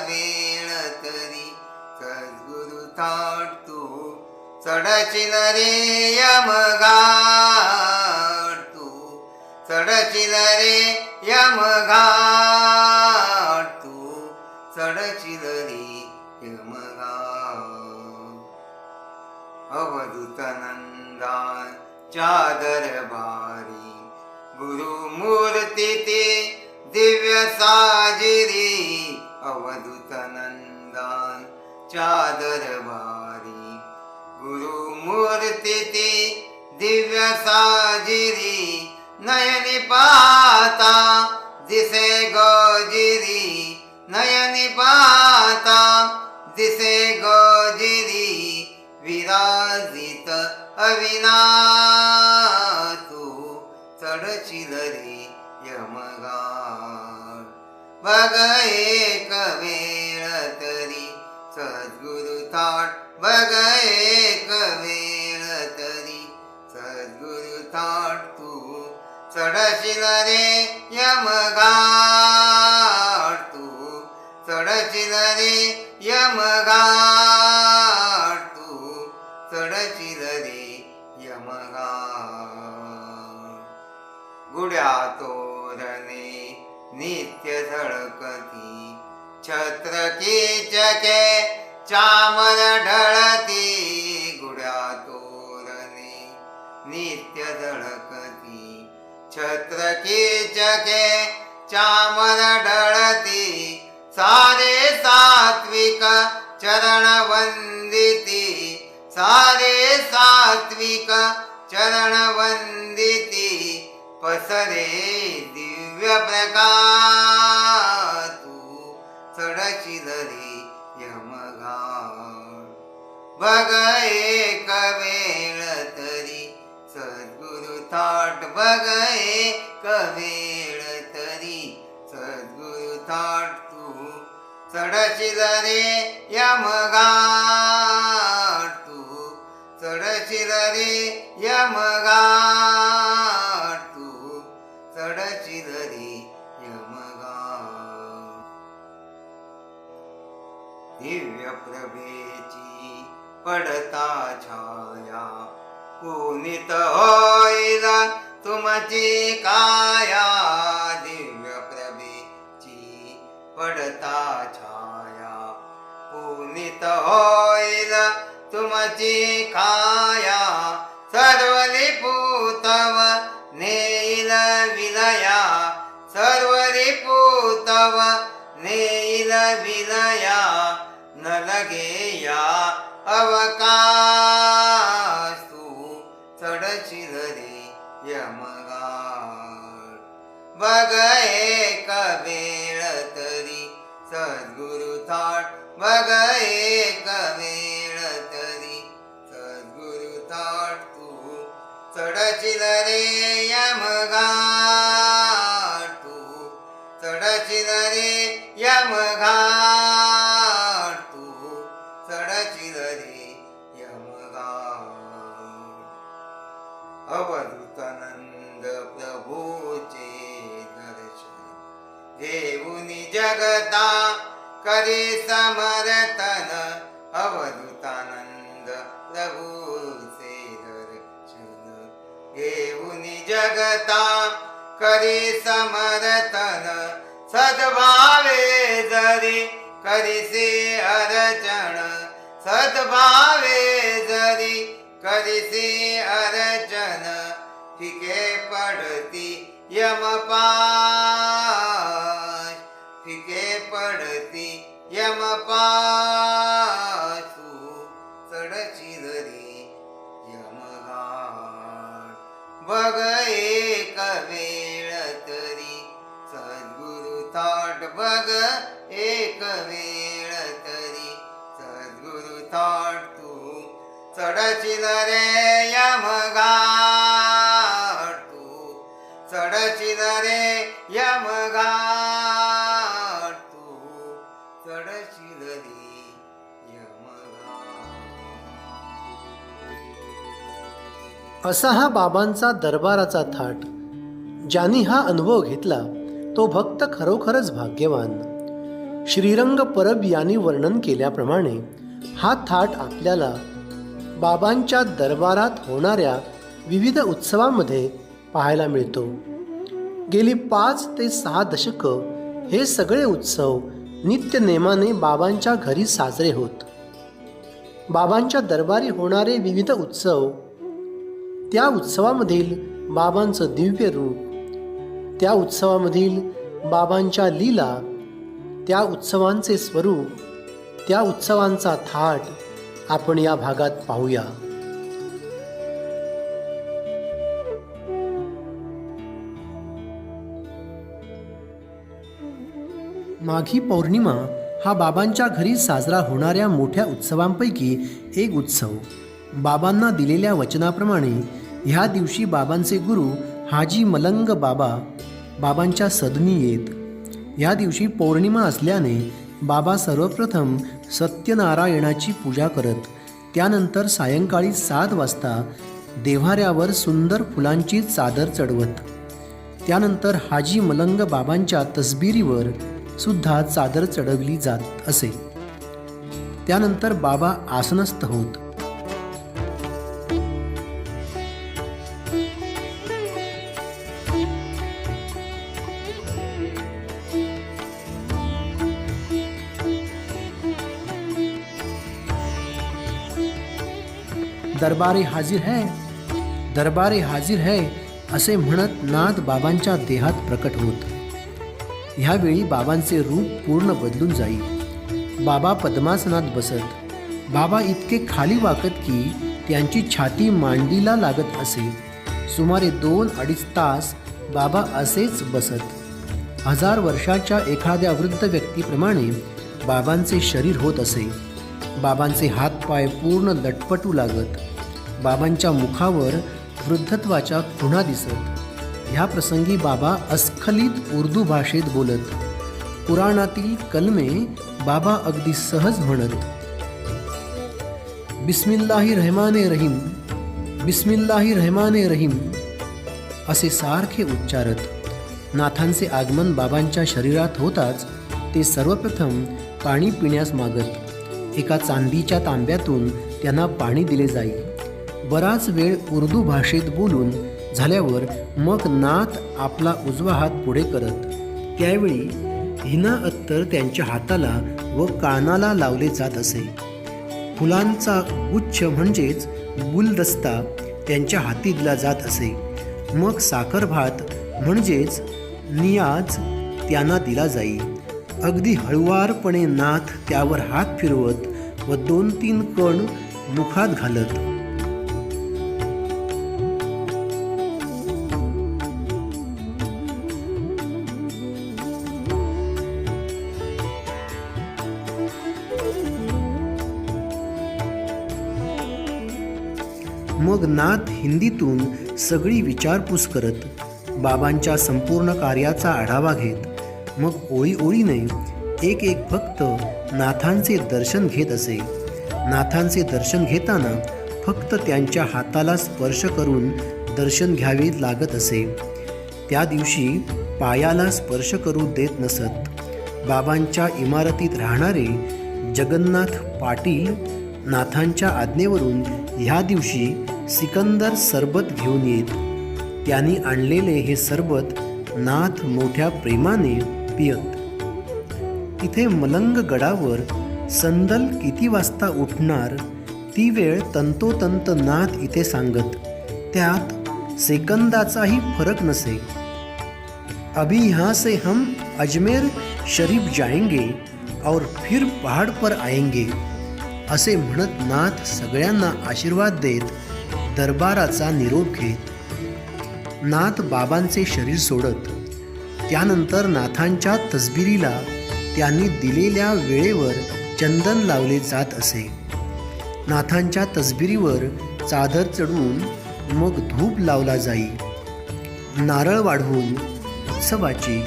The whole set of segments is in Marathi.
वेळ तरी सद्गुरु थाट तू चढचिल रे यमघाट तू चढचिल रे यमघाट तू चढचिल रे यमघाट अवधूत नंदान चादर बारी गुरुमूर्ती ते दिव्य साजिरी अवधूत नंदान चादर बारी गुरुमूर्ती ते दिव्य साजिरी नयनी पाहता दिसे गोजिरी नयनी पाहता दिसे गोजिरी विराजित अविनातू चढचिल रे यमघाट बघ एक वेळ तरी सद्गुरु थाट बघ एक वेळ तरी सद्गुरु थाट तू चढचिल रे यमघाट तू चढचिल रे यमघाट तू चढचिल रे यमघाट गुड्या तोरणे नित्य झळकती छत्र कीचके चामर ढळती गुड्या तोरणे नित्य झळकती छत्र कीचके चामर ढळती सारे सात्विक चरण वंदिती सारे सात्विक चरण वंदिती पसरे दिव्य प्रकाश तू चढचिल रे यमघाट बघ एक वेळ तरी सद्गुरु थाट बघ एक वेळ तरी सद्गुरु थाट तू चढचिल रे यमघाट तू चढचिल रे यमघाट तू चढचिल रे यमघाट दिव्य प्रभेची पडता छाया पुनीत होईल तुमची काया दिव्य प्रभेची पडता छाया पुनीत होईल तुमची काया सर्वली पूतव नेईल विलया सर्वली पूतव नेईल विलया न लगे या अवकाश तू चढचिल रे यमघाट बघ एक वेळ तरी सद्गुरु थाट बघ एक वेळ तरी सद्गुरु थाट तू चढचिल रे यमघाट तू चढचिल रे यमघाट तू चढचिल रे यमघाट अवधूतानंद प्रभूचे दर्शन घेऊनी जगता करी समर्थन अवधूतानंद प्रभूचे दर्शन घेऊनी जगता करी समर्थन सद्भावे जरी करीसे अर्चन सद्भावे जरी करीसे अर्चन फिके पडती यमपाश फिके पडती यमपाशू चढचिल रे यमघाट बघ एक वेळ तरी सद्गुरु थाट बघ एक वेळ तरी सद्गुरु थाट तू चढचिल रे यमघाट तू चढचिल रे यमघाट तू चढचिल रे यमघाट असा हा बाबांचा दरबाराचा थाट. ज्यांनी हा अनुभव घेतला तो भक्त खरोखरच भाग्यवान. श्रीरंग परब यांनी वर्णन केल्याप्रमाणे हा थाट आपल्याला बाबांच्या दरबारात होणाऱ्या विविध उत्सवामध्ये पाहायला मिळतो. गेली 5 ते 6 दशकं हे सगळे उत्सव नित्यनेमाने बाबांच्या घरी साजरे होत. बाबांच्या दरबारी होणारे विविध उत्सव, त्या उत्सवामधील बाबांचं दिव्य रूप, त्या उत्सवामधील बाबांच्या लीला, त्या उत्सवांचे स्वरूप, त्या उत्सवांचा थाट आपण या भागात पाहूया. माघी पौर्णिमा हा बाबांच्या घरी साजरा होणाऱ्या मोठ्या उत्सवांपैकी एक उत्सव. बाबांना दिलेल्या वचनाप्रमाणे ह्या दिवशी बाबांचे गुरु हाजी मलंग बाबा बाबांच्या सदनी येत. या दिवशी पौर्णिमा असल्याने बाबा सर्वप्रथम सत्यनारायणाची पूजा करत, त्यानंतर सायंकाळी 7 वाजता देव्हाऱ्यावर सुंदर फुलांची चादर चढवत. त्यानंतर हाजी मलंग बाबांच्या तसबिरीवर सुद्धा चादर चढवली जात असे. त्यानंतर बाबा आसनस्थ होत. दरबारे हाजीर है, दरबारे हाजीर है असे म्हणत नाद बाबांच्या देहात प्रकट होत. ह्यावेळी बाबांचे रूप पूर्ण बदलून जाई. बाबा पद्मासनात बसत. बाबा इतके खाली वाकत की त्यांची छाती मांडीला लागत असे. सुमारे 2-2.5 तास बाबा असेच बसत. 1000 वर्षाच्या एखाद्या वृद्ध व्यक्तीप्रमाणे बाबांचे शरीर होत असे. बाबांचे हातपाय पूर्ण लटपटू लागत. बाबांच्या मुखावर वृद्धत्वाच्या खुणा दिसत. ह्या प्रसंगी बाबा अस्खलित उर्दू भाषेत बोलत. पुराणातील कलमे बाबा अगदी सहज म्हणत. बिस्मिल्लाहिर्रहमानिर्रहीम, बिस्मिल्लाहिर्रहमानिर्रहीम असे सारखे उच्चारत. नाथांचे आगमन बाबांच्या शरीरात होताच ते सर्वप्रथम पाणी पिण्यास मागत. एका चांदीच्या तांब्यातून त्यांना पाणी दिले जाई. बराच वेळ उर्दू भाषेत बोलून झाल्यावर मग नाथ आपला उजवा हात पुढे करत. त्यावेळी हिना अत्तर त्यांच्या हाताला व कानाला लावले जात असे. फुलांचा गुच्छ म्हणजेच गुलदस्ता त्यांच्या हाती दिला जात असे. मग साखर भात म्हणजेच नियाज त्यांना दिला जाई. अगदी हळुवारपणे नाथ त्यावर हात फिरवत व 2-3 कण मुखात घालत. मग नाथ हिंदीतून सगळी विचारपूस करत, बाबांच्या संपूर्ण कार्याचा आढावा घेत. मग ओळीओळीने एक एक भक्त नाथांचे दर्शन घेत असे. नाथांचे दर्शन घेताना फक्त त्यांच्या हाताला स्पर्श करून दर्शन घ्यावे लागत असे. त्या दिवशी पायाला स्पर्श करू देत नसत. बाबांच्या इमारतीत राहणारे जगन्नाथ पाटील नाथांच्या आज्ञेवरून ह्या दिवशी सिकंदर सरबत घेऊन येत. त्यांनी आणलेले हे सरबत नाथ मोठ्या प्रेमाने पियत. तिथे मलंग गडावर संदल किती वाजता उठणार ती वेळ तंतोतंत नाथ इथे सांगत. त्यात सेकंदाचाही फरक नसे. अभी यहाँ से हम अजमेर शरीफ जाएंगे और फिर पहाड़ पर आएंगे असे म्हणत नाथ सगळ्यांना आशीर्वाद देत दरबाराचा निरोप घेत. नाथ बाबांचे शरीर सोडत. त्यानंतर नाथांच्या तसबिरीला त्यांनी दिलेल्या वेळेवर चंदन लावले जात असे. नाथांच्या तसबिरीवर चादर चढवून मग धूप लावला जाई. नारळ वाढवून उत्सवाची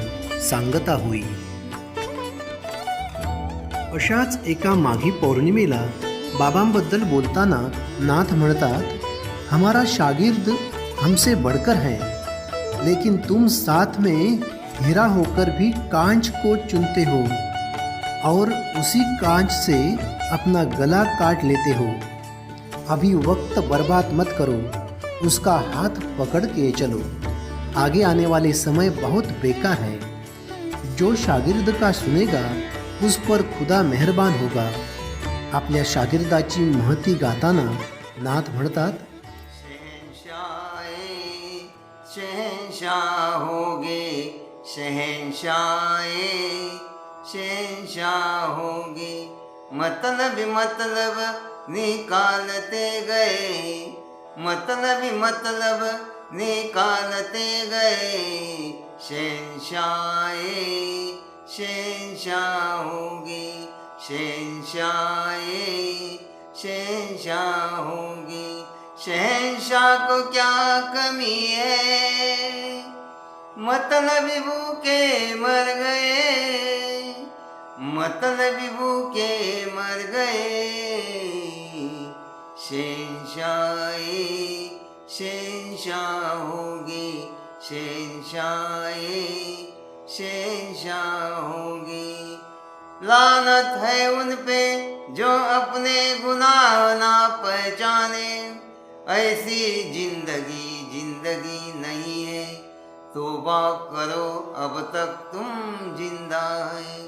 सांगता होई. अशाच एका माघी पौर्णिमेला बाबांबद्दल बोलताना नाथ म्हणतात, हमारा शागिर्द हमसे बढ़कर है, लेकिन तुम साथ में हीरा होकर भी कांच को चुनते हो. और उसी कांच से अपना गला काट लेते हो। अभी वक्त बर्बाद मत करो, उसका हाथ पकड़ के चलो। आगे आने वाले समय बहुत बेकार है। जो शागिर्द का सुनेगा उस पर खुदा मेहरबान होगा। आपल्या शागिर्दाची महती गाताना नाथ म्हणतात, शहंशाए शहंशाह होगे, शहंशाए शहंशाह होगे। मतलब निकालते गए, मतलब निकालते गए। शहंशाए शहंशाह होगे, शहंशाए शहंशाह होगे। शहंशाह को क्या कमी है, मतलबी भूखे मर गए, मतलबी भूखे मर गए। शहंशाए शहंशाह होगे, शहंशाए शहंशाह होगे। लानत है उन पे जो अपने गुनाह ना पहचाने। ऐसी जिंदगी जिंदगी नहीं है, तौबा करो अब तक तुम जिंदा है।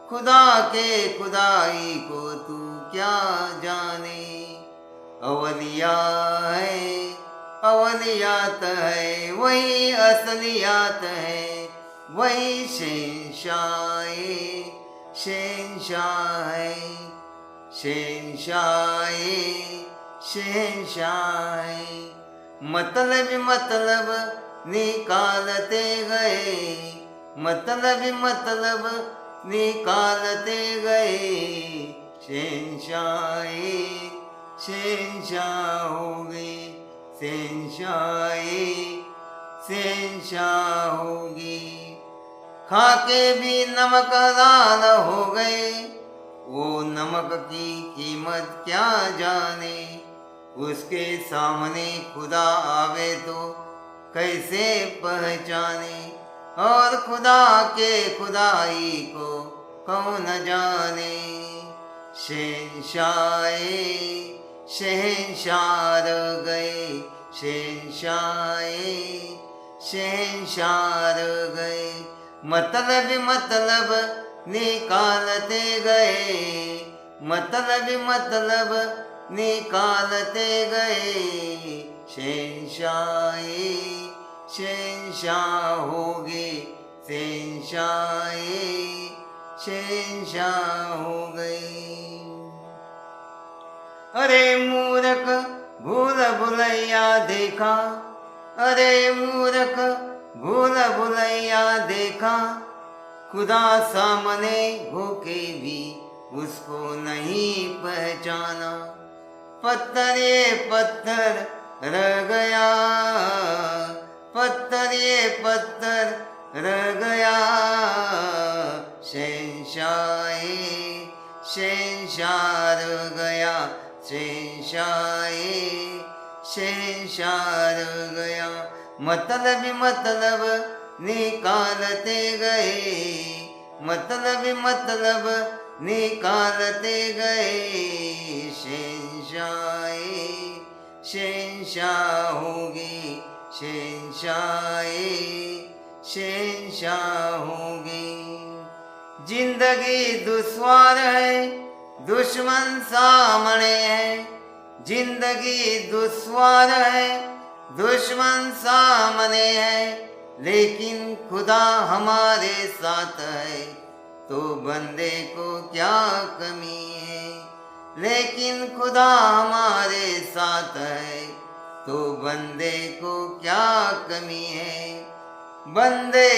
खुदा के खुदाई को तू क्या जाने। अवलिया है अवलियात है, वही असलियात है, वही शहंशाए शहंशाह है। शहंशाए शहंशाह है। मतलब निकालते गए, मतलब निकालते गए। शहंशाए शहंशाह होगे, शहंशाए शहंशाह होगी। खाके भी नमक लाल हो गए, वो नमक की कीमत क्या जाने। उसके सामने खुदा आवे तो कैसे पहचाने। और खुदा के खुदाई को कौन जाने। शहंशाए शहंशाह रह गए, शहंशाए शहंशाह रह गए। मतलब निकालते गए, मतलब निकालते गए। शहंशाए शहंशाह होगे, शहंशाए शहंशाह हो गए। अरे मूर्ख भूल भुलैया देखा, अरे मूर्ख भूल भुलैया देखा। खुदा सामने होके भी उसको नहीं पहचाना। पत्थर ये पत्थर रह गया, पत्थर ये पत्थर रह गया। शहंशाए शहंशाह रह गया, शहंशाए शहंशाह रह गया। मतलब निकालते गए, मतलब निकालते गए। शहंशाए शहंशाह होगे, शहंशाए शहंशाह होगे। जिंदगी दुश्वार है, दुश्मन सामने है। जिंदगी दुश्वार है, दुश्मन सामने है। लेकिन खुदा हमारे साथ है, तो बंदे को क्या कमी है। लेकिन खुदा हमारे साथ है, तो बंदे को क्या कमी है। बंदे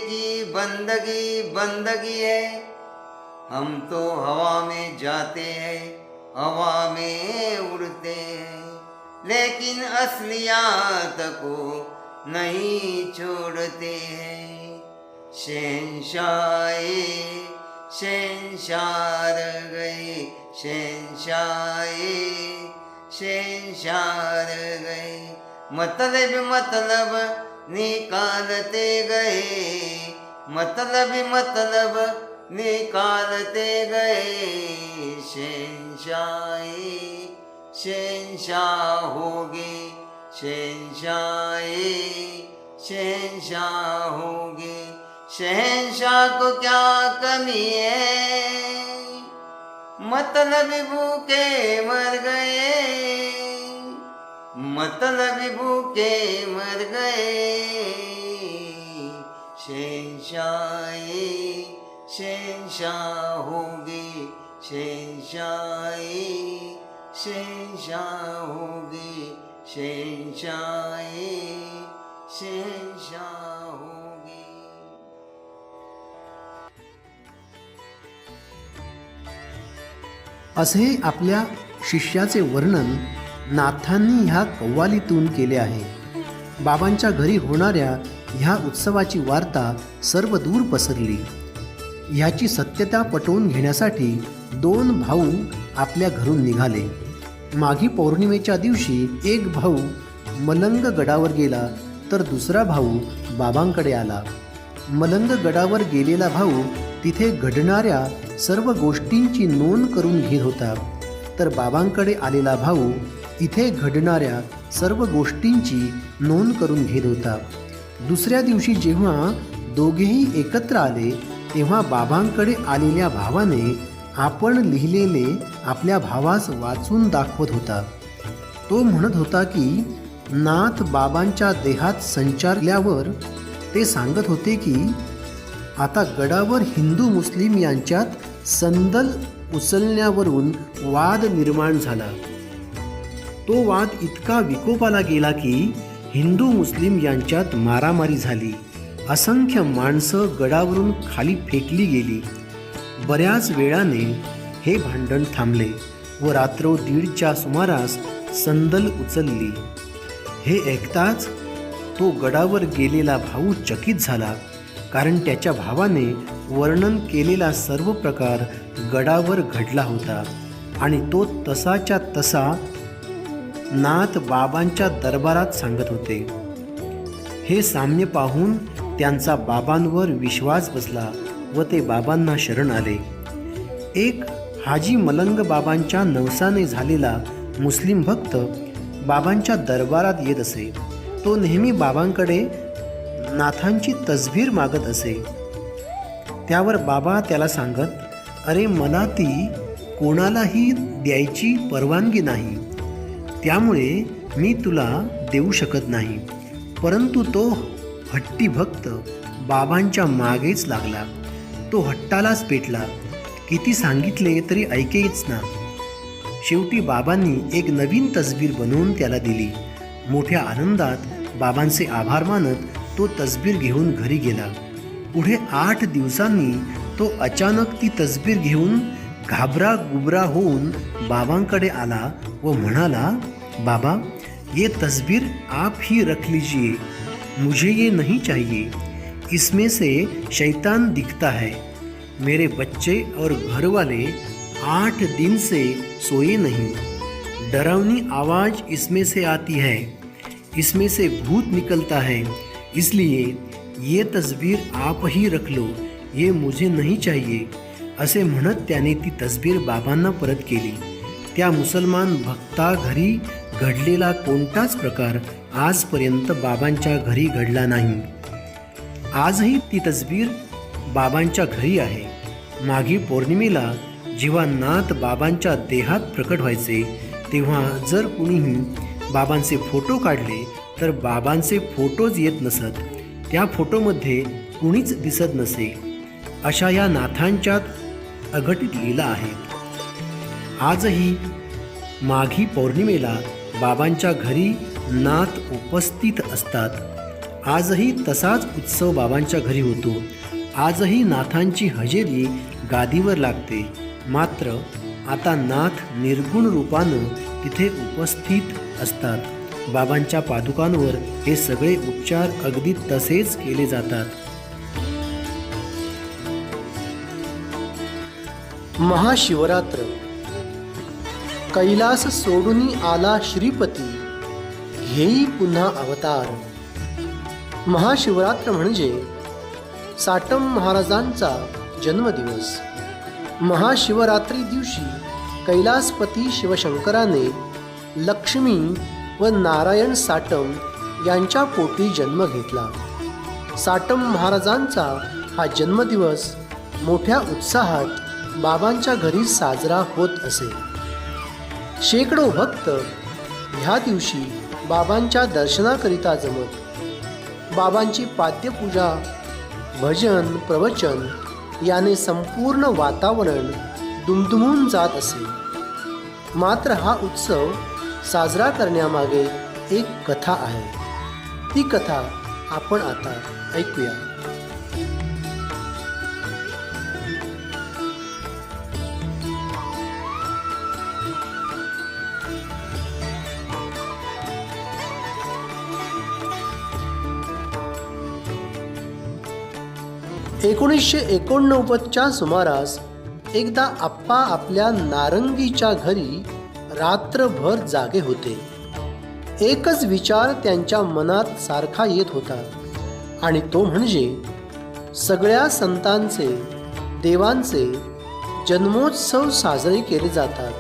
की बंदगी बंदगी है। हम तो हवा में जाते हैं, हवा में उड़ते हैं। लेकिन असलियत को नहीं छोड़ते हैं। शहंशाए शहंशाह रह गए, शहंशाए शहंशाह रह गए। मतलब निकालते गए, मतलब निकालते गए शहंशाही शहंशाह होगे शहंशाही शहंशाह होगे। शहंशाह को क्या कमी है, मतलबी भूखे मर गए, मतलबी भूखे मर गए। शहंशाही शहंशाह होगे शहंशाही शहंशाह होगे शहंशाही शहंशाह होगे। असे आपल्या शिष्याचे वर्णन नाथांनी ह्या कव्वालीतून केले आहे. बाबांच्या घरी होणाऱ्या ह्या उत्सवाची वार्ता सर्व दूर पसरली. ह्याची सत्यता पटवून घेण्यासाठी 2 भाऊ आपल्या घरून निघाले. माघी पौर्णिमेच्या दिवशी एक भाऊ मलंग गडावर गेला तर दुसरा भाऊ बाबांकडे आला. मलंग गडावर गेलेला भाऊ तिथे घडणाऱ्या सर्व गोष्टींची नोंद करून घेत होता, तर बाबांकडे आलेला भाऊ इथे घडणाऱ्या सर्व गोष्टींची नोंद करून घेत होता. दुसऱ्या दिवशी जेव्हा दोघेही एकत्र आले तेव्हा बाबांकडे आलेल्या भावाने आपण लिहिलेले आपल्या भावास वाचून दाखवत होता. तो म्हणत होता की नाथ बाबांच्या देहात संचारल्यावर ते सांगत होते की आता गडावर हिंदू मुस्लिम यांच्यात संदल उचलण्यावरून वाद निर्माण झाला. तो वाद इतका विकोपाला गेला की हिंदू मुस्लिम यांच्यात मारामारी झाली. असंख्य माणसं गडावरून खाली फेकली गेली. बऱ्याच वेळाने हे भांडण थांबले व रात्र 1:30च्या सुमारास संदल उचलली. हे ऐकताच तो गडावर गेलेला भाऊ चकित झाला, कारण त्याच्या भावाने वर्णन केलेला सर्व प्रकार गडावर घडला होता आणि तो तसाच्या तसा नाथ बाबांच्या दरबारात सांगत होते. हे साम्य पाहून त्यांचा बाबांवर विश्वास बसला व ते बाबांना शरण आले. एक हाजी मलंग बाबांच्या नवसाने झालेला मुस्लिम भक्त बाबांच्या दरबारात येत असे. तो नेहमी बाबांकडे नाथांची तसबीर मागत असे. त्यावर बाबा त्याला सांगत, अरे मला ती कोणालाही द्यायची परवानगी नाही, त्यामुळे मी तुला देऊ शकत नाही. परंतु तो हट्टी भक्त बाबांच्या मागेच लागला. तो हट्टालाच पेटला. किती सांगितले तरी ऐकेच ना. शेवटी बाबांनी एक नवीन तसबीर बनवून त्याला दिली. मोठ्या आनंदात बाबांचे आभार मानत तो तसबीर घेऊन घरी गेला. पुढे 8 दिवसांनी तो अचानक ती तसबीर घेऊन घाबरा गुबरा होऊन बाबांकडे आला व म्हणाला, बाबा ये तस्वीर आप ही रख लीजिए, मुझे ये नहीं चाहिए. इसमें से शैतान दिखता है. मेरे बच्चे और घर वाले 8 दिन से सोए नहीं. डरावनी आवाज़ इसमें से आती है, इसमें से भूत निकलता है. इसलिए ये तस्वीर आप ही रख लो, ये मुझे नहीं चाहिए. असे म्हणत त्याने ती तस्वीर बाबांना परत केली. त्या मुसलमान भक्ता घरी घडलेला कोणताच प्रकार आजपर्यंत बाबांच्या घरी घडला नाही. आजही ती तस्वीर बाबांच्या घरी आहे. माघी पौर्णिमेला जेव्हा नाथ बाबांच्या देहात प्रकट व्हायचे तेव्हा जर कुणीही बाबांचे फोटो काढले तर बाबांचे फोटोज येत नसत. त्या फोटोमध्ये कुणीच दिसत नसे. अशा या नाथांच्यात अघटित लीला आहेत. आजही माघी पौर्णिमेला बाबांच्या घरी नाथ उपस्थित असतात. आजही तसाच उत्सव बाबांच्या घरी होतो. आजही नाथांची हजेरी गादीवर लागते. मात्र आता नाथ निर्गुण रूपानं तिथे उपस्थित असतात. बाबांच्या पादुकांवर हे सगळे उपचार अगदी तसेच केले जातात. महाशिवरात्र. कैलास सोडून आला श्रीपती, घेई पुन्हा अवतार. महाशिवरात्र म्हणजे साटम महाराजांचा जन्मदिवस. महाशिवरात्री दिवशी कैलासपती शिवशंकराने लक्ष्मी व नारायण साटम यांच्या पोटी जन्म घेतला. साटम महाराजांचा हा जन्मदिवस मोठ्या उत्साहात बाबांच्या घरी साजरा होत असे. शेकडो भक्त ह्या दिवशी बाबांच्या दर्शनाकरिता जमत. बाबांची पाद्यपूजा, भजन, प्रवचन याने संपूर्ण वातावरण दुमदुमून जात असे. मात्र हा उत्सव साजरा करण्यामागे एक कथा आहे. ती कथा आपण आता ऐकूया. च्या सुमारास एकदा आप्पा आपल्या नारंगीच्या घरी रात्रभर जागे होते. एकच विचार त्यांच्या मनात सारखा येत होता आणि तो म्हणजे सगळ्या संतांचे, देवांचे जन्मोत्सव साजरे केले जातात.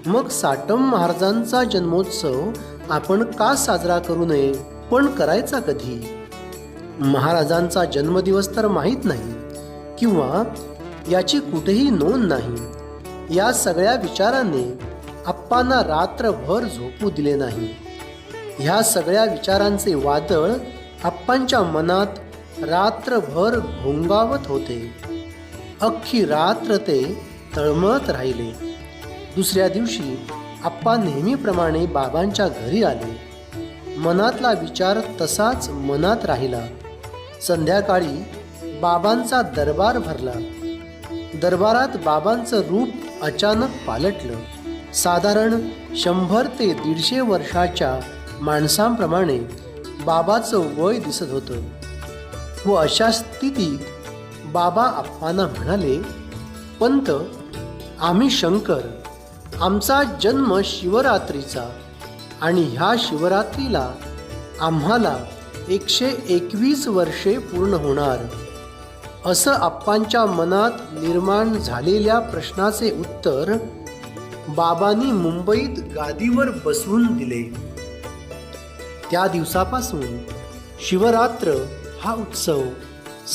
मग साटम महाराजांचा जन्मोत्सव आपण का साजरा करू नये? पण करायचा कधी? महाराजांचा जन्मदिवस तर माहीत नाही किंवा याची कुठेही नोंद नाही. या सगळ्या विचाराने आप्पांना रात्रभर झोपू दिले नाही. ह्या सगळ्या विचारांचे वादळ आप्पांच्या मनात रात्रभर घोंगावत होते. अख्खी रात्र ते तळमळत राहिले. दुसऱ्या दिवशी आप्पा नेहमीप्रमाणे बाबांच्या घरी आले. मनातला विचार तसाच मनात राहिला. संध्याकाळी बाबांचा दरबार भरला. दरबारात बाबांचं रूप अचानक पालटलं. साधारण 100 ते 150 वर्षाच्या माणसांप्रमाणे बाबाचं वय दिसत होतं. व अशा स्थितीत बाबा आप्पांना म्हणाले, पंत, आम्ही शंकर, आमचा जन्म शिवरात्रीचा आणि ह्या शिवरात्रीला आम्हाला 121 वर्षे पूर्ण होणार. असं आप्पांच्या मनात निर्माण झालेल्या प्रश्नाचे उत्तर बाबांनी मुंबईत गादीवर बसवून दिले. त्या दिवसापासून शिवरात्र हा उत्सव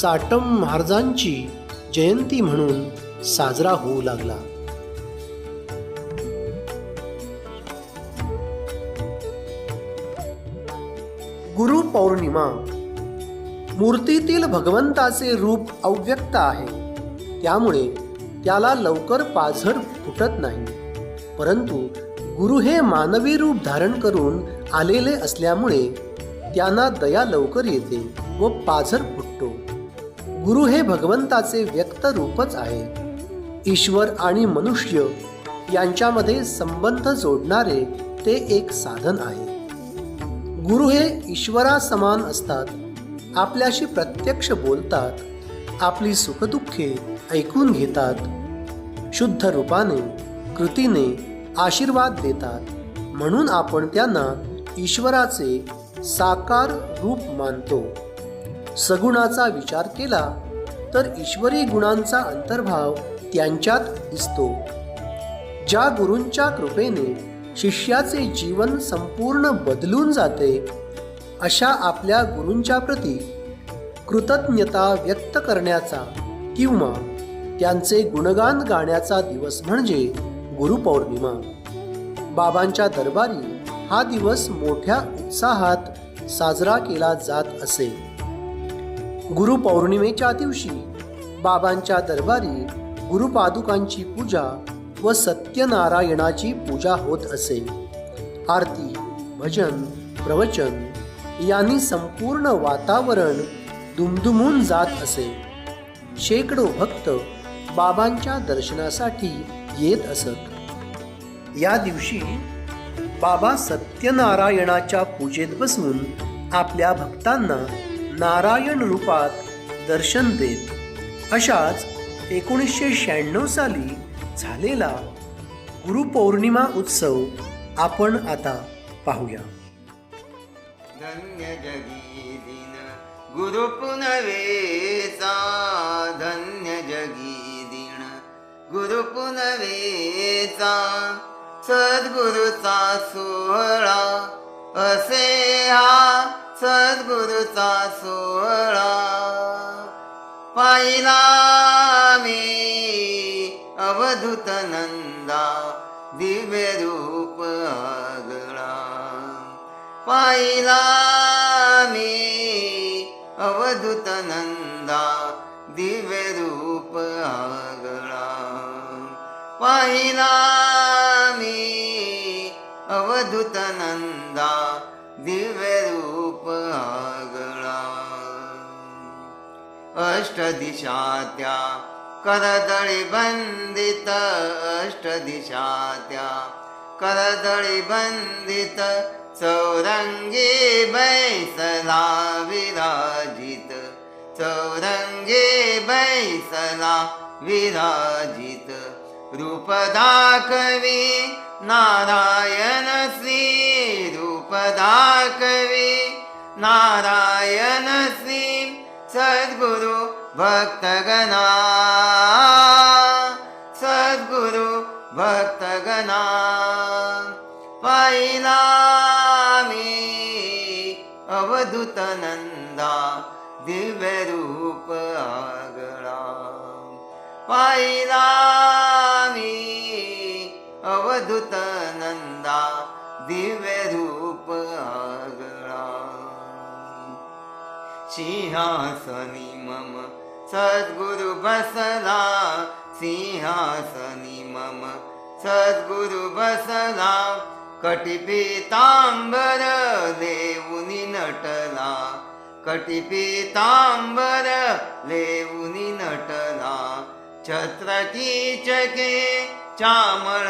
साटम महाराजांची जयंती म्हणून साजरा होऊ लागला. गुरु पौर्णिमा. मूर्तीतील भगवंताचे रूप अव्यक्त आहे, त्यामुळे त्याला लवकर पाझर फुटत नाही. परंतु गुरु हे मानवी रूप धारण करून आलेले असल्यामुळे त्यांना दया लवकर येते व पाझर फुटतो. गुरु हे भगवंताचे व्यक्त रूपच आहे. ईश्वर आणि मनुष्य यांच्यामध्ये संबंध जोडणारे ते एक साधन आहे. गुरु हे ईश्वरा समान असतात. आपल्याशी प्रत्यक्ष बोलतात, आपली सुखदुःखे ऐकून घेतात, शुद्ध रूपाने, कृतीने आशीर्वाद देतात. म्हणून आपण त्यांना ईश्वराचे साकार रूप मानतो. सगुणाचा विचार केला तर ईश्वरी गुणांचा अंतर्भाव त्यांच्यात दिसतो. ज्या गुरूंच्या कृपेने शिष्याचे जीवन संपूर्ण बदलून जाते, अशा आपल्या गुरूंच्या प्रती कृतज्ञता व्यक्त करण्याचा किंवा त्यांचे गुणगान गाण्याचा दिवस म्हणजे गुरुपौर्णिमा. बाबांच्या दरबारी हा दिवस मोठ्या उत्साहात साजरा केला जात असे. गुरुपौर्णिमेच्या दिवशी बाबांच्या दरबारी गुरुपादुकांची पूजा व सत्यनारायणाची पूजा होत असे. आरती, भजन, प्रवचन यांनी संपूर्ण वातावरण दुमदुमून जात असे. शेकडो भक्त बाबांच्या दर्शनासाठी येत असत. या दिवशी बाबा सत्यनारायणाच्या पूजेत बसून आपल्या भक्तांना नारायण रूपात दर्शन देत. अशाच 1996 साली झालेला गुरुपौर्णिमा उत्सव आपण आता पाहूया. धन्य जगी दिन गुरु पुनवेचा धन्य जगी दिन, गुरु पुनवेचा सद्गुरूचा सोहळा, असे हा सद्गुरूचा सोहळा. पाहिला मी अवधूत नंदा दिव्य रूप आगळा. पाहिला मी अवधूत नंदा दिव्य रूप आगळा. पाहिला मी अवधूत नंदा दिव्य रूप आगळा. अष्टदिशा त्या करदळी बंदित, अष्टदिशा त्या करदळी बंदित, चौरंगी बैसला विराजित, चौरंगी बैसला विराजित. रूप दाखवी नारायण श्री, रूप दाखवी नारायण श्री. सद्गुरु भक्तगणा, सद्गुरु भक्तगणा. पाहिला मी अवधूत नंदा दिव्य रूप आगळा. पाहिला मी अवधूत नंदा दिव्य रूप आगळा. सिंहासनी मम सद्गुरु बसला, सिंहासनी मम सद्गुरु बसला. कटिपीतांबर लेऊनी नटला, कटिपीतांबर लेऊनी नटला. छत्र कीचके चामळ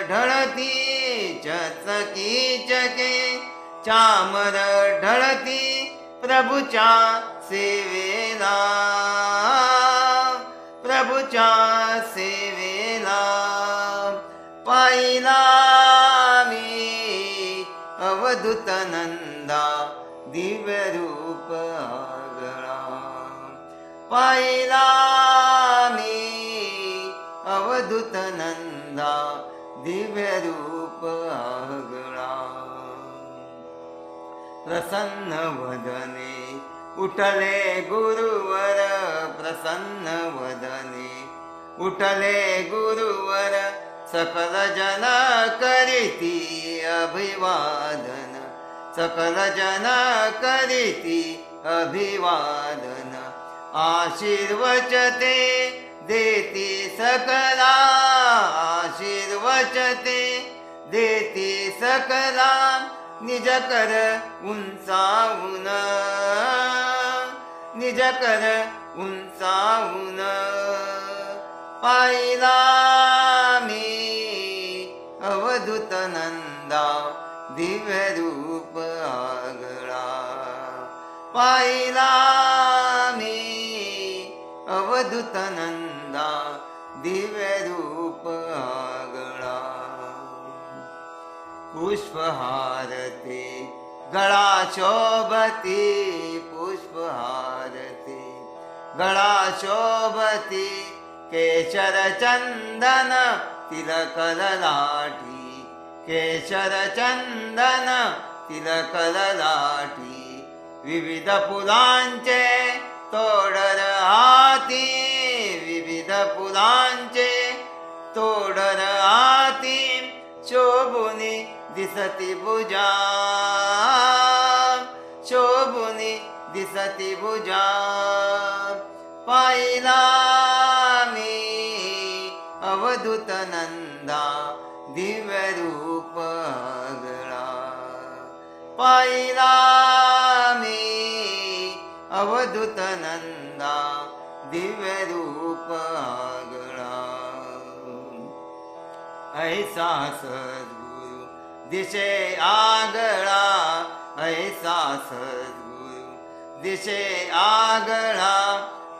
ढळती, छत्र कीचके चामळ ढळती. प्रभूच्या सेवेला, प्रभूच्या सेवेला. पाहिला मी अवधूत नंदा दिव्य रूप आगळा. पाहिला मी अवधूत नंदा दिव्य रूप आगळा. प्रसन्न वदने उठले गुरुवर, प्रसन्न वदने उठले गुरुवर. सकल जन करीती अभिवादन, सकल जन करीती अभिवादन. आशीर्वचते देती सकला, आशीर्वचते देती सकला. निज कर उंचावून, निज कर उंचावून. पाहिला मी अवधूत नंदा दिव्य रूप आगळा. पाहिला मी अवधूत नंदा दिव्य रूप आगळा. पुष्पहारते गळा शोभती, पुष्पहारते गळा शोभती. केशर चंदन तिलक ललाटी, केशर चंदन तिलक ललाटी. विविध फुलांचे तोडर हाती, विविध फुलांचे तोडर हाती. शोभुनी दिसती भुजा, शोभुनी दिसती भुजा. पाहिला मी अवधूत नंदा दिव्य रूप आगळा. पाहिला मी अवधूत नंदा दिव्य रूप आगळा. ऐसा सद्गुरु दिशे आगळा, ऐसा सद्गुरु दिशे आगळा.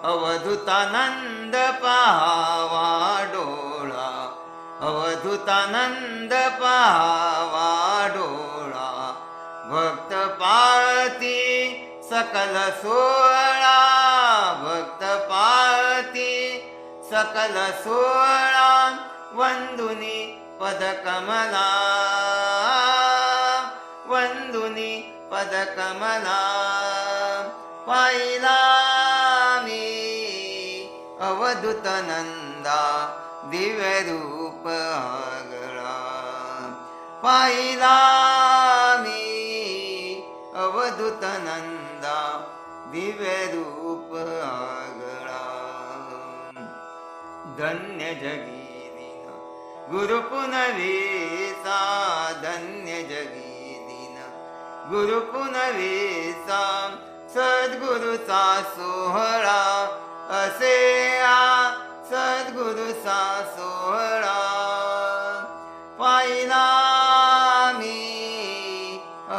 अवधूतानंद पाहावा डोळा, अवधूतानंद पाहावा डोळा. भक्त पाळती सकल सोहळा भक्त पाळती, सकल सोहळा वंदुनी पदकमला, वंदुनी पदकमला. पाहिला मी अवधूत नंदा दिव्य रूप आगळा, पाहिला मी अवधूत नंदा दिव्य रूप आगळा. धन्य जगी दिन गुरु पुनवेसा, धन्य जगी दिन गुरु पुनवेसा. सद्गुरुचा सोहळा असे हा सद्गुरुचा सोहळा. पाहिला मी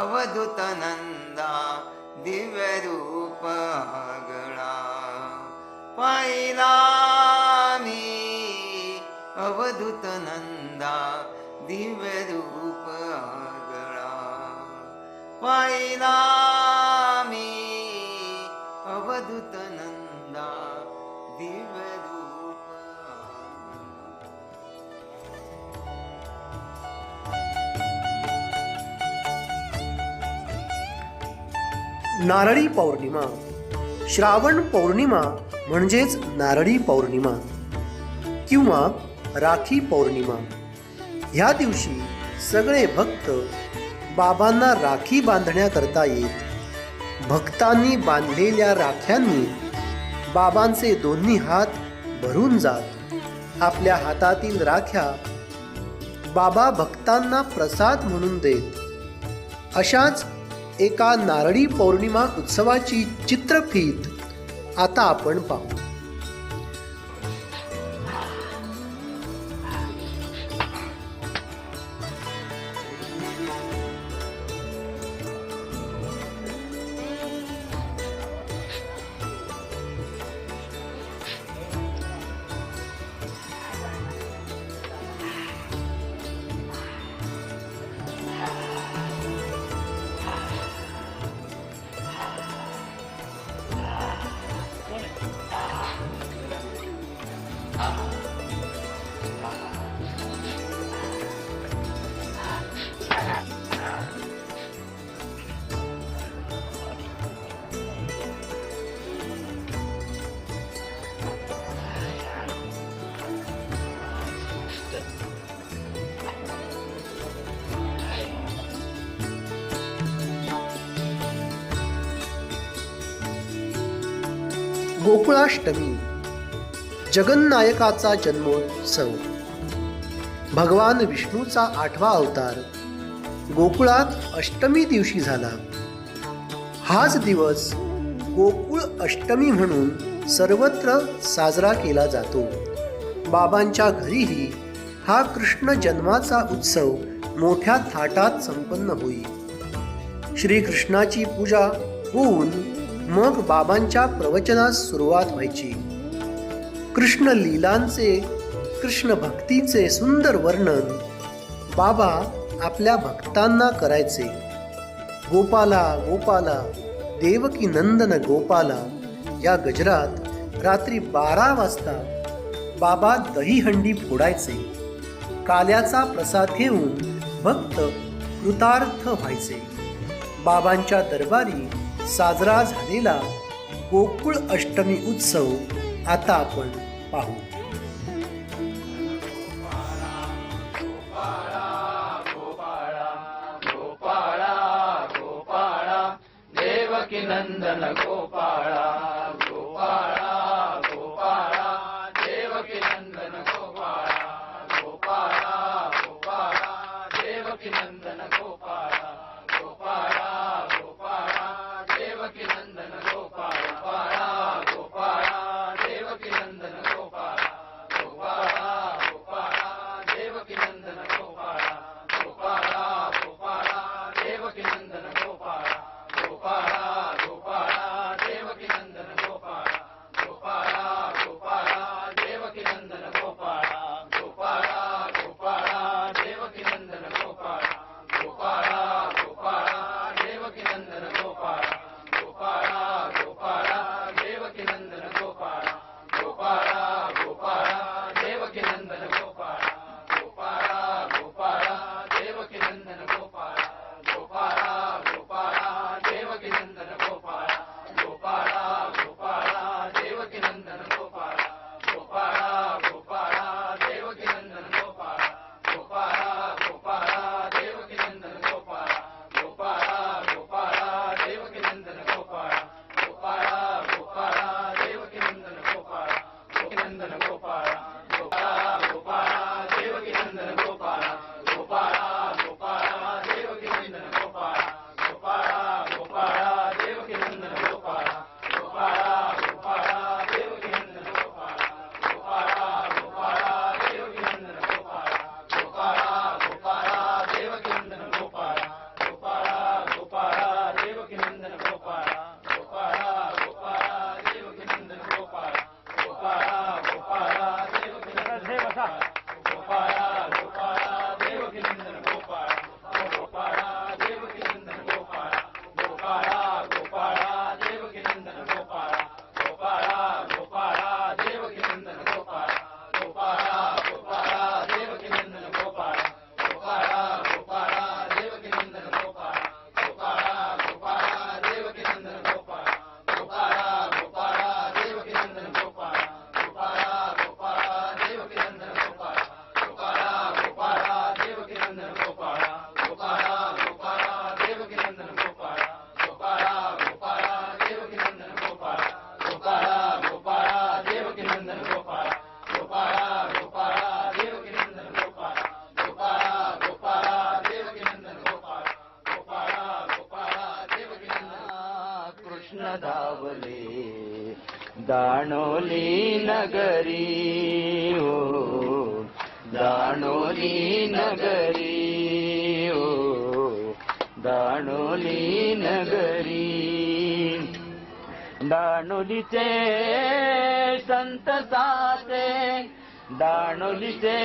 अवधूत नंदा दिव्य रूप आगळा, पाहिला मी अवधूत नंदा दिव्य रूप आगळा, पाहिला मी अवधूत नंदा दिव्य रूप आगळा. नारळी पौर्णिमा. श्रावण पौर्णिमा म्हणजेच नारळी पौर्णिमा किंवा राखी पौर्णिमा. ह्या दिवशी सगळे भक्त बाबांना राखी बांधण्याकरता येत. भक्तांनी बांधलेल्या राख्यांनी बाबांचे दोन्ही हात भरून जात. आपल्या हातातील राख्या बाबा भक्तांना प्रसाद म्हणून देत. अशाच एका नारळी पौर्णिमा उत्सवाची चित्रफीत आता आपण पाहू. गोकुळाष्टमी. जगन्नायकाचा जन्मोत्सव. भगवान विष्णूचा 8वा अवतार गोकुळात अष्टमी दिवशी झाला. हाच दिवस गोकुळ अष्टमी म्हणून सर्वत्र साजरा केला जातो. बाबांच्या घरीही हा कृष्ण जन्माचा उत्सव मोठ्या थाटात संपन्न होई. श्रीकृष्णाची पूजा होऊन मग बाबांच्या प्रवचनास सुरुवात व्हायची. कृष्ण लीलांचे, कृष्ण भक्तीचे सुंदर वर्णन बाबा आपल्या भक्तांना करायचे. गोपाला गोपाला देवकी नंदन गोपाला या गजरात रात्री 12 वाजता बाबा दहीहंडी फोडायचे. काल्याचा प्रसाद घेऊन भक्त कृतार्थ व्हायचे. बाबांच्या दरबारी साजरा झालेला गोकुळ अष्टमी उत्सव आता आपण पाहू. देवकी नंदन गोपाळा गोपाळा गोपाळा देवकी नंदन गोपाळा गोपाळा गोपाळा देवकी नंदन गोपाळा गोपाळा गोपाळा देवकी नंदन गोपाळा गोपाळा देवकी नंदन गोपाळा गोपाळा गोपाळा देवकी नंदन गोपाळा गोपाळा गोपाळा देवकी नंदन गोपाळा गोपाळा गोपाळा धावले. दाणोली नगरी हो, दाणोली नगरी हो, दाणोली नगरी. दाणोलीचे संत साचे, दाणोलीचे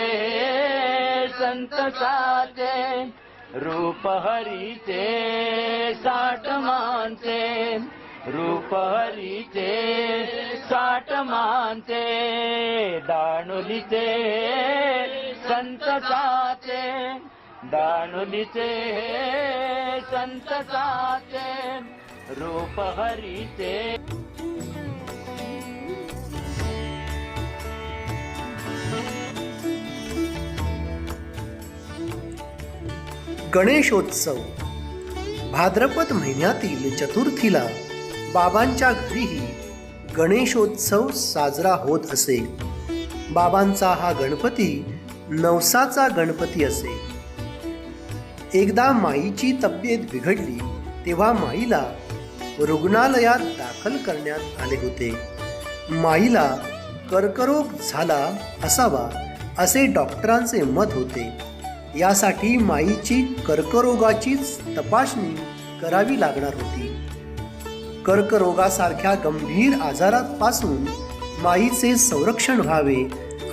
संत साचे, रूप हरीचे 60 मानचे, रूप हरीचे 60 मानचे. दाणोलीचे संत साचे, दाणोलीचे संत साचे, रूप हरीचे. गणेशोत्सव. भाद्रपद महिन्यातील चतुर्थीला बाबांच्या घरीही गणेशोत्सव साजरा होत असे. बाबांचा हा गणपती नवसाचा गणपती असे. एकदा माईची तब्येत बिघडली तेव्हा माईला रुग्णालयात दाखल करण्यात आले होते. माईला कर्करोग झाला असावा असे डॉक्टरांचे मत होते. यासाठी माईची कर्करोगाचीच तपासणी करावी लागणार होती. कर्करोगासारख्या गंभीर आजारापासून माईचे संरक्षण व्हावे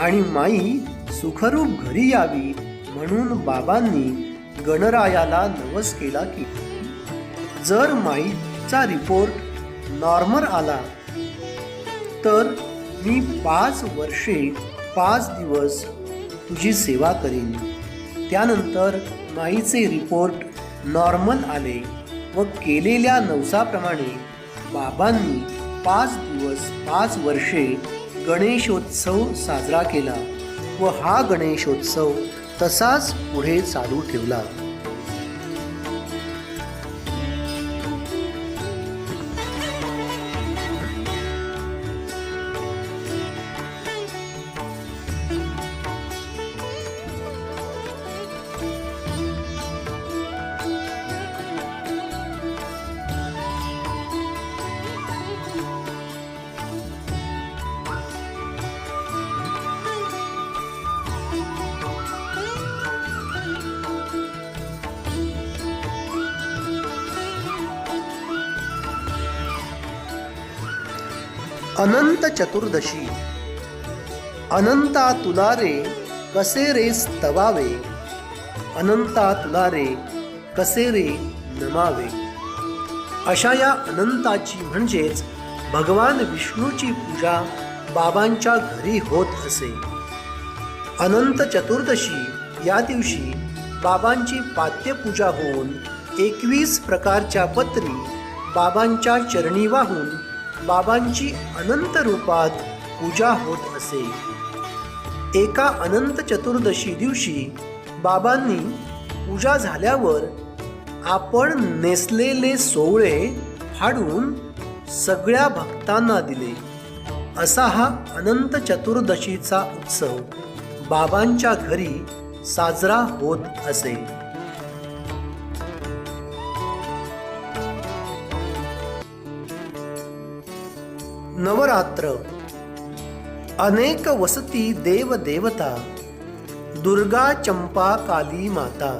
आणि माई सुखरूप घरी यावी म्हणून बाबांनी गणरायाला नवस केला की जर माईचा रिपोर्ट नॉर्मल आला तर मी 5 वर्षे 5 दिवस तुझी सेवा करीन. त्यानंतर माईचे रिपोर्ट नॉर्मल आले व केलेल्या नवसाप्रमाणे बाबांनी 5 दिवस 5 वर्षे गणेशोत्सव साजरा केला व हा गणेशोत्सव तसाच पुढे चालू ठेवला. अनंत चतुर्दशी. अनंता तुला रे कसे रे स्तवावे, अनंता तुला रे कसे रे नमावे. अशा या अनंताची म्हणजेच भगवान विष्णूची पूजा बाबांच्या घरी होत असे. अनंत चतुर्दशी या दिवशी बाबांची पाद्यपूजा होऊन 21 प्रकारच्या पत्री बाबांच्या चरणी वाहून बाबांची अनंत रूपात पूजा होत असे. एका अनंत चतुर्दशी दिवशी बाबांनी पूजा झाल्यावर आपण नेसलेले सोवळे फाडून सगळ्या भक्तांना दिले. असा हा अनंत चतुर्दशीचा उत्सव बाबांच्या घरी साजरा होत असे. नवरात्र. अनेक वसती देव देवता, दुर्गा चंपा काली माता.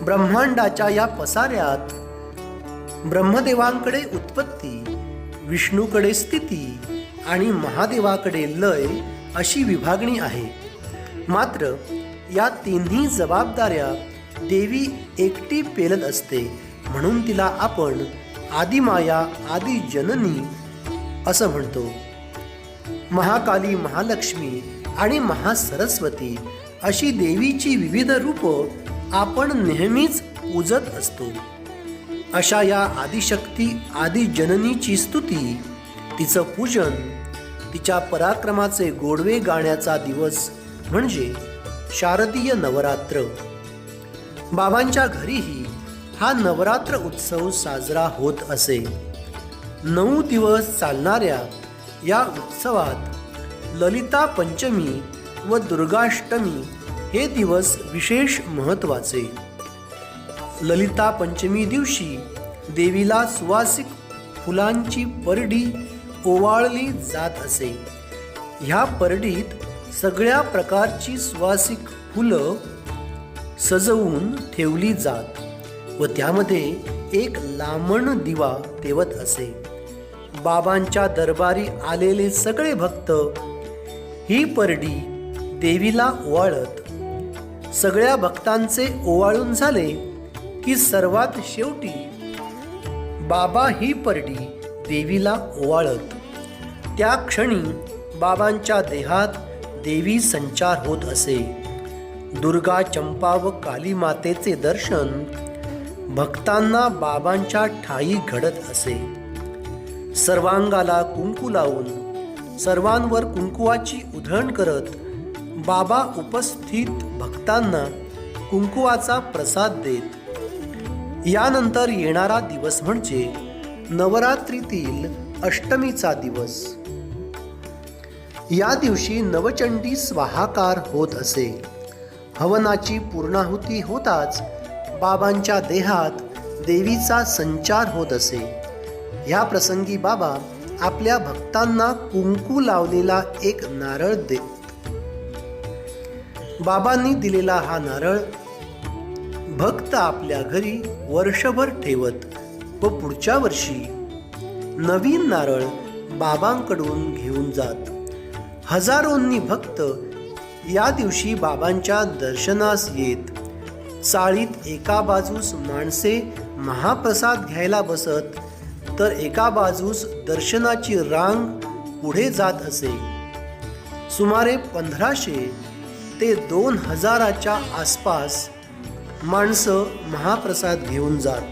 ब्रह्मांडाच्या या पसाऱ्यात ब्रह्मदेवांकडे उत्पत्ती, विष्णूकडे स्थिती आणि महादेवाकडे लय अशी विभागणी आहे. मात्र या तिन्ही जबाबदाऱ्या देवी एकटी पेलत असते म्हणून तिला आपण आदिमाया आदि जननी असं म्हणतो. महाकाली, महालक्ष्मी आणि महासरस्वती अशी देवीची विविध रूपं आपण नेहमीच पूजत असतो. अशा या आदिशक्ती आदि जननीची स्तुती, तिचं पूजन, तिच्या पराक्रमाचे गोडवे गाण्याचा दिवस म्हणजे शारदीय नवरात्र. बाबांच्या घरीही हा नवरात्र उत्सव साजरा होत असे. 9 दिवस चालणाऱ्या या उत्सवात ललिता पंचमी व दुर्गाष्टमी हे दिवस विशेष महत्त्वाचे. ललिता पंचमी दिवशी देवीला सुवासिक फुलांची परडी ओवाळली जात असे. ह्या परडीत सगळ्या प्रकारची सुवासिक फुलं सजवून ठेवली जात व त्यामध्ये एक लामण दिवा तेवत असे. बाबांच्या दरबारी आलेले सगळे भक्त ही परडी देवीला ओवाळत. सगळ्या भक्तांचे ओवाळून झाले की सर्वात शेवटी बाबा ही परडी देवीला ओवाळत. त्या क्षणी बाबांच्या देहात देवी संचार होत असे. दुर्गा, चंपा व काली मातेचे दर्शन भक्तांना बाबांच्या ठायी घडत असे. सर्वांगाला कुंकू लावून सर्वांवर कुंकुवाची उधळण करत बाबा उपस्थित भक्तांना कुंकुवाचा प्रसाद देत. यानंतर येणारा दिवस म्हणजे नवरात्रीतील अष्टमीचा दिवस. या दिवशी नवचंडी स्वाहाकार होत असे. हवनाची पूर्णाहुती होताच बाबांच्या देहात देवीचा संचार होत असे. ह्या प्रसंगी बाबा आपल्या भक्तांना कुंकू लावलेला एक नारळ देत. बाबांनी दिलेला हा नारळ भक्त आपल्या घरी वर्षभर ठेवत व पुढच्या वर्षी नवीन नारळ बाबांकडून घेऊन जात. हजारोंनी भक्त या दिवशी बाबांच्या दर्शनास येत. चाळीत एका बाजूस माणसे महाप्रसाद घ्यायला बसत तर एका बाजूस दर्शनाची रांग पुढे जात असे. सुमारे 1500 ते 2000च्या आसपास माणसं महाप्रसाद घेऊन जात.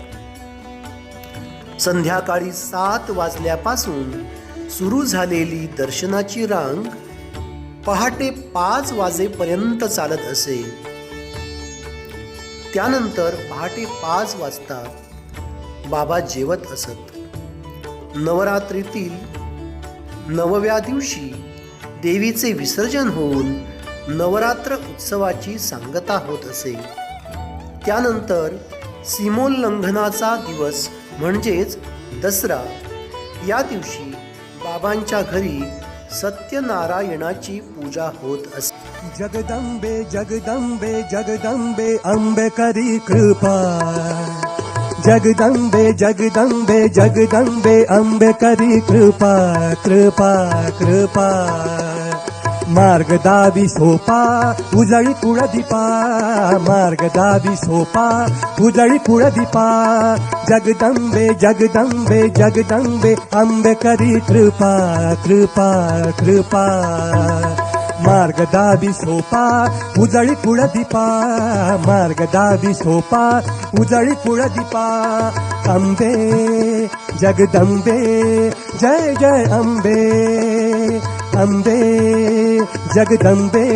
संध्याकाळी 7 वाजल्यापासून सुरू झालेली दर्शनाची रांग पहाटे 5 वाजेपर्यंत चालत असे. त्यानंतर पहाटे 5 वाजता बाबा जेवत असत. नवरात्रीतील 9व्या दिवशी देवीचे विसर्जन होऊन नवरात्र उत्सवाची सांगता होत असे. त्यानंतर सीमोल्लंघनाचा दिवस म्हणजेच दसरा. या दिवशी बाबांच्या घरी सत्यनारायणाची पूजा होत असे. जगदंबे जगदंबे जगदंबे अंबे करी कृपा. जगदंबे जगदंबे जगदंबे अंबे करी कृपा कृपा कृपा. मार्ग दावी सोपा उजळी पुढ दीपा. मार्ग दावी सोपा उजळी पुढ दीपा. जगदंबे जगदंबे जगदंबे अंबे करी कृपा कृपा कृपा. मार्ग दावी सोपा उजळी पुढ दीपा. मार्ग दावी सोपा उजळी पुढ दीपा. अंबे जगदंबे जय जय अंबे. अंबे जगदंबे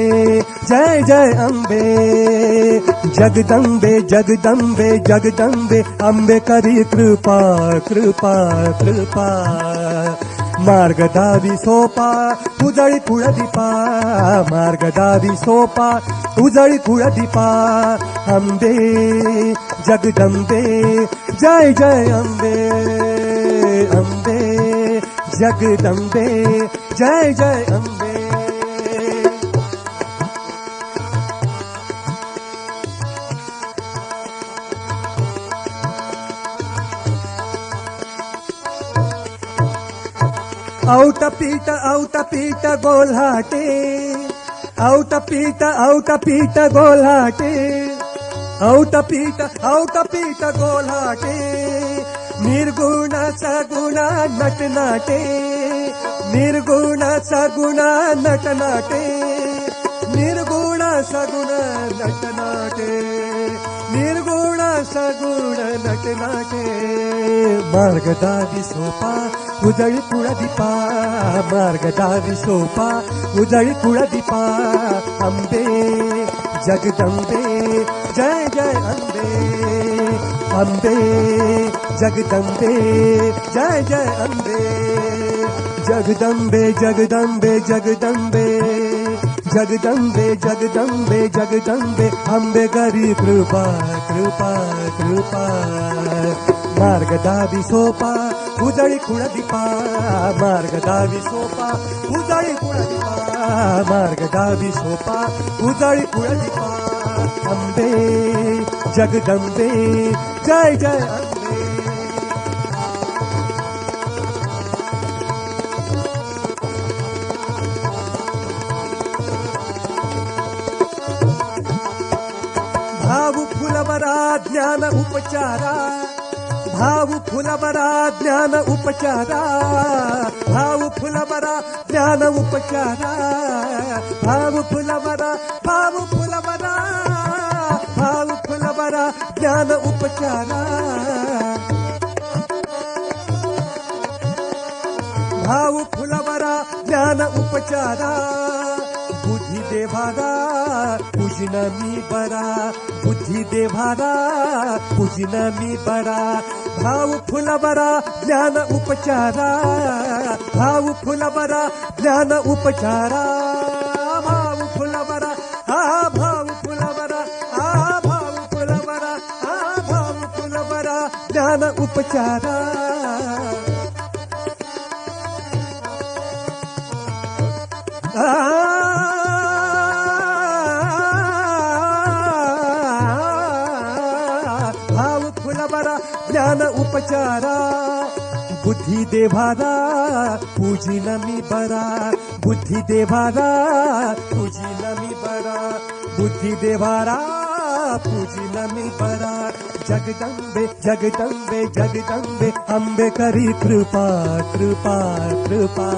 जय जय अंबे. जगदंबे जगदंबे जगदंबे अंबे करी कृपा कृपा कृपा. मार्ग दावी सोपा उजळी पुढ दीपा. मार्ग दावी सोपा उजळी पुढ दीपा. अंबे जगदंबे जय जय अंबे. अंबे जगदंबे जय जय अंबे. औटपीठ गोल्हाटे. औटपीठ गोल्हाटे. औटपीठ गोल्हाटे. निर्गुणाचा गुणा नटनाटे. निर्गुणाचा गुणा नटनाटे. निर्गुणाचा गुण नटनाटे. निर्गुणाचा गुण नटनाटे. मार्ग दावी सोपा उजळी पुढ दीपा. मार्ग दावी सोपा उजळी पुढ दीपा. अंबे जगदंबे जय जय अंबे. अंबे जगदंबे जय जय अंबे. जगदंबे जगदंबे जगदंबे जगदंबे जगदंबे जगदंबे अंबे करी कृपा कृपा कृपा मार्ग दावी सोपा उजळी कुळ दीपा मार्ग दावी सोपा उजळी कुळ दीपा मार्ग दावी सोपा उजळी कुळ दीपा अंबे जगदंबे जय जय अंबे भाऊ फुलवरा ज्ञान उपचारा भाऊ फुलवरा ज्ञान उपचारा भाऊ फुलवरा ज्ञान उपचारा भाऊ फुलवरा भाऊ फुलवरा भाऊ फुलवरा ज्ञान उपचारा भाऊ फुलवरा ज्ञान उपचारा बुद्धी देवारा पूजन मी बरा बुद्धी देवारा पूजन मी बरा भाऊ फुलवरा ज्ञान उपचारा भाऊ फुलवरा ज्ञान उपचारा भाऊ फुलवरा हा भाऊ फुलवरा हा भाऊ फुलवरा हा भाऊ फुलवरा ज्ञान उपचारा भाव फुलवरा ज्ञान उपचारा बुद्धी देवारा पूजिन मी बरा बुद्धी देवारा पूजिन मी बरा बुद्धी देवारा पूजिन मी बरा जगदंबे जगदंबे जगदंबे अंबे करी कृपा कृपा कृपा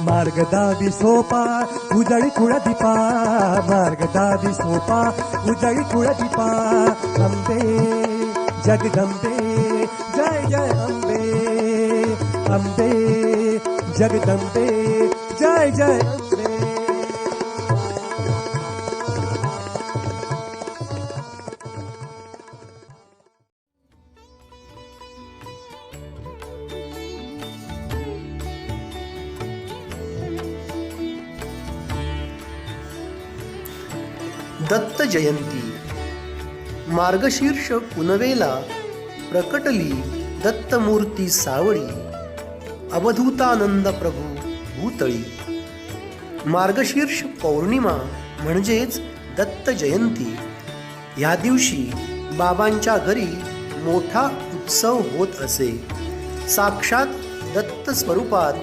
मार्ग दावी सोपा उजळी कुळ दीपा मार्ग दावी सोपा उजळी कुळ दीपा अंबे जगदंबे जय जय अंबे अंबे जगदंबे जय जय अंबे दत्त जयंती मार्गशीर्ष पुनवेला प्रकटली दत्तमूर्ती सावळी अवधूतानंद प्रभू भूतळी. मार्गशीर्ष पौर्णिमा म्हणजेच दत्त जयंती. ह्या दिवशी बाबांच्या घरी मोठा उत्सव होत असे. साक्षात दत्त स्वरूपात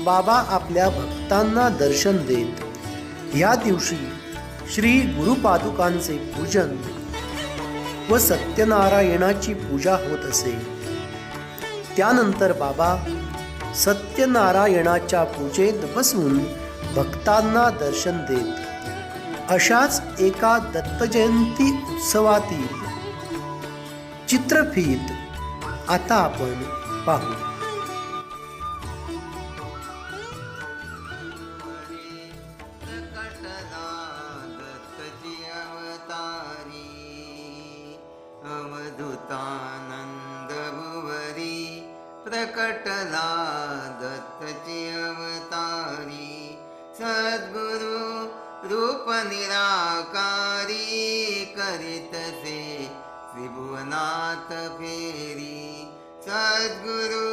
बाबा आपल्या भक्तांना दर्शन देत. ह्या दिवशी श्री गुरुपादुकांचे पूजन व सत्यनारायणाची पूजा होत असे. त्यानंतर बाबा सत्यनारायणाच्या पूजेत बसून भक्तांना दर्शन देत. अशाच एका दत्तजयंती उत्सवातील चित्रफीत आता आपण पाहू. अवधूतानंद भुवरी प्रकटला दत्तची अवतारी. सद्गुरु रूप निराकारी करीतसे त्रिभुवनाथ फेरी. सद्गुरु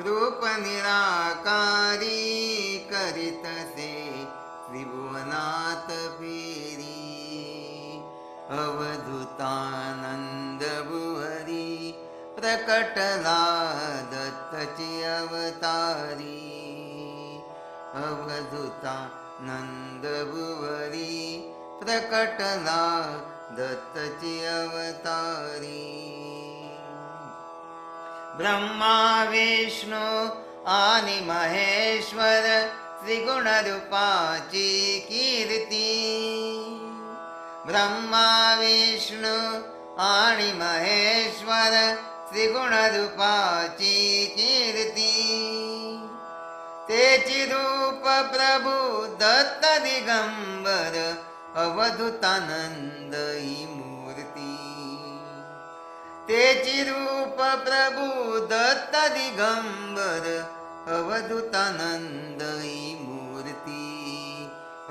रूप निराकारी करीतसे त्रिभुवनाथ फेरी. अवधूतानंद भुवरी प्रकटला दत्तची अवतारी. अवधूतानंद भुवरी प्रकटला दत्तची अवतारी. ब्रह्मा विष्णू आणि महेश्वर त्रिगुणरूपाची कीर्ती. ब्रह्मा विष्णू आणि महेश्वर त्रिगुणरूपाची कीर्ती. तेची रूप प्रभू दत्त दिगंबर अवधूतानंद ही मूर्ती. तेची रूप प्रभू दत्त दिगंबर अवधूतानंद ही मूर्ती.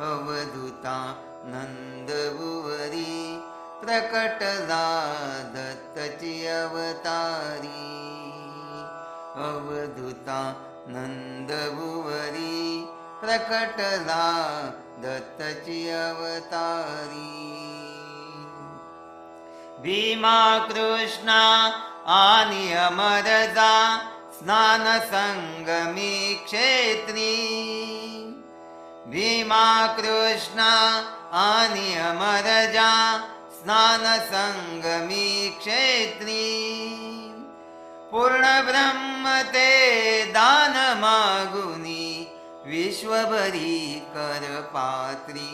अवधूता नंदभुवरी प्रकटला दत्तची अवतारी अवधूता नंदभुवरी प्रकटला दत्तची अवतारी भीमा कृष्णा आणि अमरजा स्नान संगमी क्षेत्री भीमा कृष्णा आणि अमरजा स्नान संगमी क्षेत्री पूर्ण ब्रह्म ते दान मागुनी विश्वभरी कर पात्री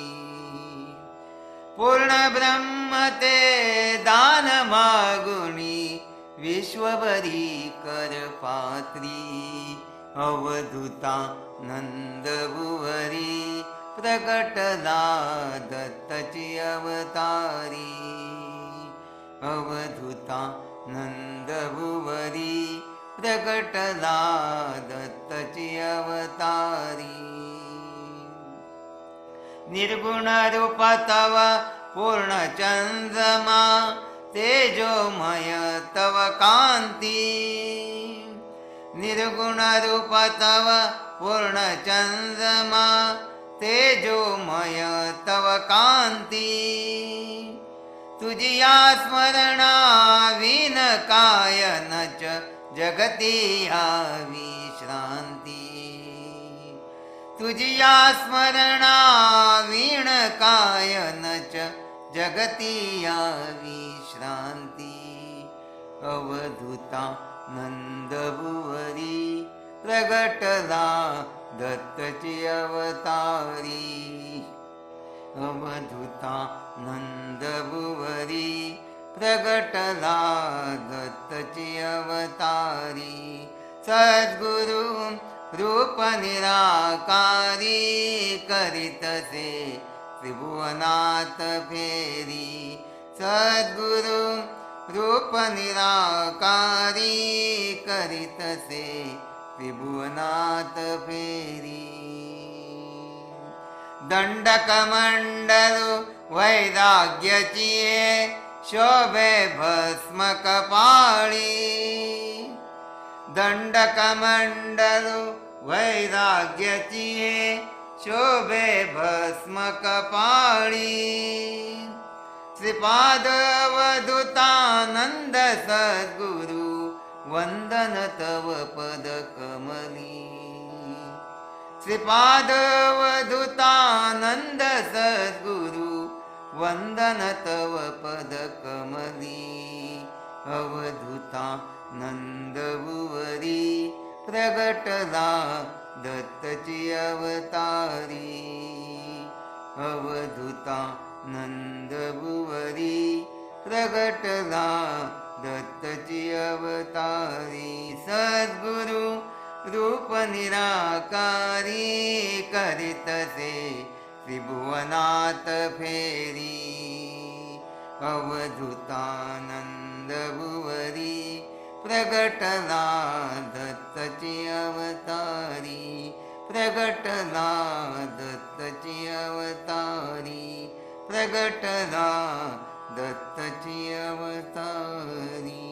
पूर्ण ब्रह्म ते दान मागुनी विश्वभरी कर पात्री अवधूता नंदभुवरी प्रकटला दत्तची अवतारी अवधूता नंदभुवरी प्रकटला दत्तची अवतारी निर्गुण रूप तव पूर्ण चंद्रमा तेजोमय तव कांती निर्गुण रूप तव पूर्ण चंद्रमा तेजोमय तव कांती तुझिया स्मरणा विन कायनच जगती विश्रांती तुझिया स्मरणा विण कायनच जगती विश्रांती अवधूता नंदभुवरी प्रगटला दत्तची अवतारी अवधूता नंदभुवरी प्रगटला दत्तची अवतारी सद्गुरु रूप निराकारी करीतसे त्रिभुवनात फेरी सद्गुरु रूप निराकारी करीतसे त्रिभुवनात फेरी दंडकमंडलु वैराग्याची शोभे भस्म कपाळी दंडकमंडलु वैराग्याची शोभे भस्म कपाळी श्रीपाद अवधूतानंद सद्गुरु वंदन तव पद कमली श्रीपाद अवधूतानंद सद्गुरु वंदन तव पद कमली अवधूता नंदभुवरी प्रगटला दत्तची अवतारी अवधूता नंदभुवरी प्रगटला दत्तची अवतारी सद्गुरु रूप निराकारी करीतसे त्रिभुवनात फेरी अवधूता नंदभुवरी प्रगटला दत्तची अवतारी प्रगटला दत्तची अवतारी प्रगटला दत्तची अवतारी